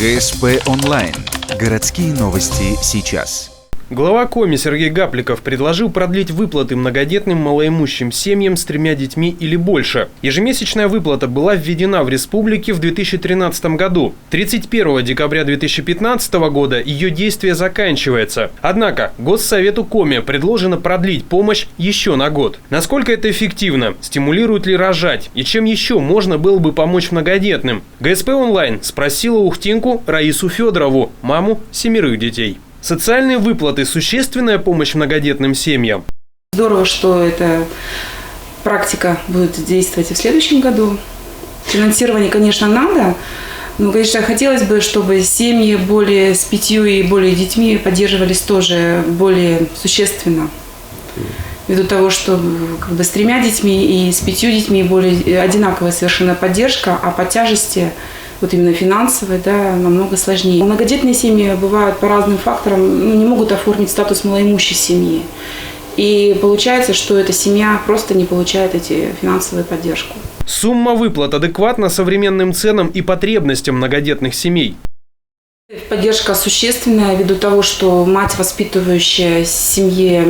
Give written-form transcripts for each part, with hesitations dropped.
ГСП онлайн. Городские новости сейчас. Глава Коми Сергей Гапликов предложил продлить выплаты многодетным малоимущим семьям с 3 детьми или больше. Ежемесячная выплата была введена в республике в 2013 году. 31 декабря 2015 года ее действие заканчивается. Однако Госсовету Коми предложено продлить помощь еще на год. Насколько это эффективно? Стимулирует ли рожать? И чем еще можно было бы помочь многодетным? ГСП онлайн спросила ухтинку Раису Федорову, маму 7 детей. Социальные выплаты – существенная помощь многодетным семьям. Здорово, что эта практика будет действовать и в следующем году. Финансирование, конечно, надо, но, конечно, хотелось бы, чтобы семьи с 5 и более детьми поддерживались тоже более существенно. Ввиду того, что с 3 детьми и с 5 детьми более одинаковая совершенно поддержка, а по тяжести вот именно финансовой, намного сложнее. Многодетные семьи бывают по разным факторам, не могут оформить статус малоимущей семьи. И получается, что эта семья просто не получает эти финансовую поддержку. Сумма выплат адекватна современным ценам и потребностям многодетных семей. Поддержка существенная ввиду того, что мать, воспитывающая в семье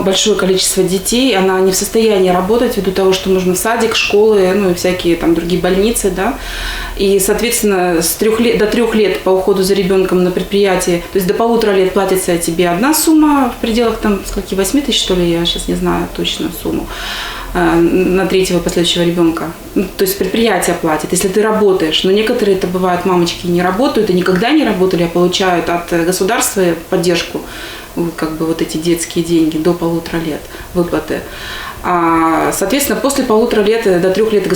большое количество детей, она не в состоянии работать ввиду того, что нужно садик, школы, и всякие там другие больницы, И, соответственно, до 3 лет по уходу за ребенком на предприятии, то есть до 1,5 лет платится тебе одна сумма в пределах 8 тысяч, что ли, я сейчас не знаю точную сумму, на 3-го последующего ребенка. То есть предприятие платит, если ты работаешь. Но некоторые это бывают, мамочки не работают и никогда не работали, а получают от государства поддержку, вот эти детские деньги до 1,5 лет выплаты. Соответственно, после 1,5 лет до 3 лет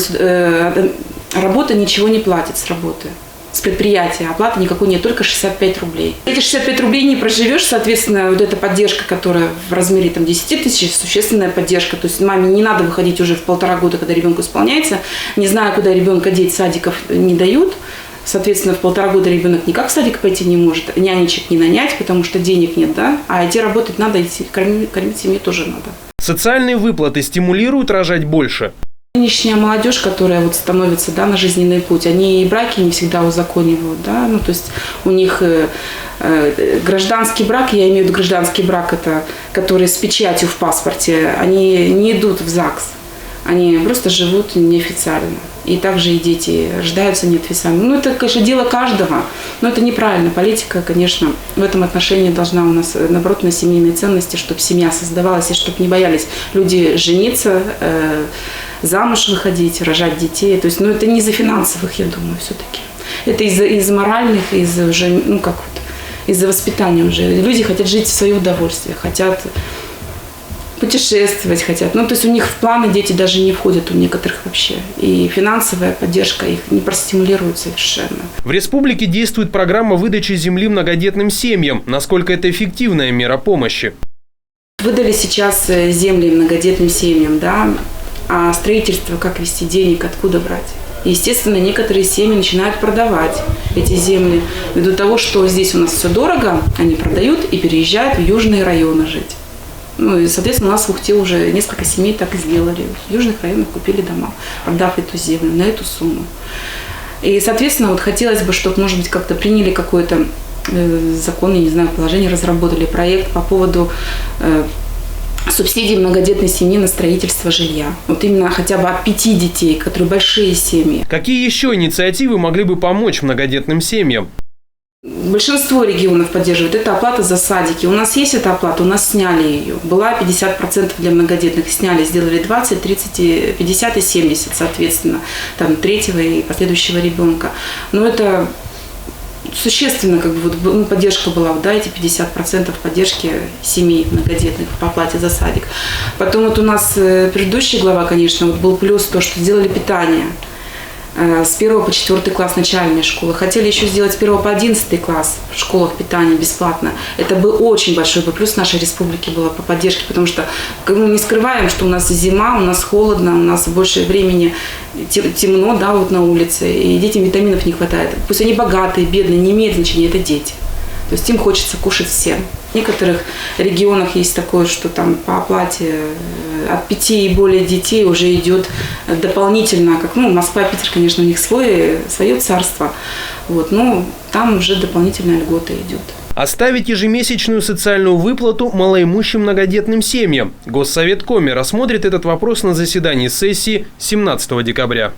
работа ничего не платит с работы. С предприятия оплаты никакой нет, только 65 рублей. Эти 65 рублей не проживешь, соответственно, вот эта поддержка, которая в размере 10 тысяч, существенная поддержка. То есть маме не надо выходить уже в 1,5 года, когда ребенку исполняется, не зная, куда ребенка деть, садиков не дают. Соответственно, в 1,5 года ребенок никак в садик пойти не может, нянечек не нанять, потому что денег нет, а идти работать надо, идти кормить семью тоже надо. Социальные выплаты стимулируют рожать больше? Нынешняя молодежь, которая становится на жизненный путь, они и браки не всегда узаконивают, то есть у них гражданский брак, я имею в виду гражданский брак, это который с печатью в паспорте, они не идут в ЗАГС, они просто живут неофициально. И также и дети рождаются неофициально. Это, конечно, дело каждого, но это неправильно. Политика, конечно, в этом отношении должна у нас, наоборот, на семейные ценности, чтобы семья создавалась и чтобы не боялись люди жениться, замуж выходить, рожать детей. То есть, это не из-за финансовых, я думаю, все-таки. Это из моральных, из-за воспитания уже. Люди хотят жить в свое удовольствие, хотят путешествовать хотят. То есть у них в планы дети даже не входят, у некоторых вообще. И финансовая поддержка их не простимулирует совершенно. В республике действует программа выдачи земли многодетным семьям. Насколько это эффективная мера помощи? Выдали сейчас земли многодетным семьям, а строительство, как вести денег, откуда брать? Естественно, некоторые семьи начинают продавать эти земли. Ввиду того, что здесь у нас все дорого, они продают и переезжают в южные районы жить. И, соответственно, у нас в Ухте уже несколько семей так и сделали. В южных районах купили дома, продав эту землю на эту сумму. И, соответственно, хотелось бы, чтобы, может быть, как-то приняли какой-то закон, я не знаю, положение, разработали проект по поводу субсидий многодетной семьи на строительство жилья. Именно хотя бы от 5 детей, которые большие семьи. Какие еще инициативы могли бы помочь многодетным семьям? Большинство регионов поддерживают. Это оплата за садики. У нас есть эта оплата, у нас сняли ее. Была 50% для многодетных, сняли, сделали 20, 30, 50 и 70, соответственно, 3-го и последующего ребенка. Но это существенно, поддержка была, эти 50% поддержки семей многодетных по оплате за садик. Потом у нас предыдущий глава, конечно, был плюс то, что сделали питание. С 1 по 4 класс начальной школы. Хотели еще сделать с 1 по 11 класс в школах питание бесплатно. Это был очень большой плюс нашей республики было по поддержке, потому что мы не скрываем, что у нас зима, у нас холодно, у нас больше времени темно, на улице, и детям витаминов не хватает. Пусть они богатые, бедные, не имеет значения, это дети. То есть им хочется кушать всем. В некоторых регионах есть такое, что там по оплате от 5 и более детей уже идет дополнительно, как Москва, Питер, конечно, у них свое царство, но там уже дополнительная льгота идет. Оставить ежемесячную социальную выплату малоимущим многодетным семьям. Госсовет Коми рассмотрит этот вопрос на заседании сессии 17 декабря.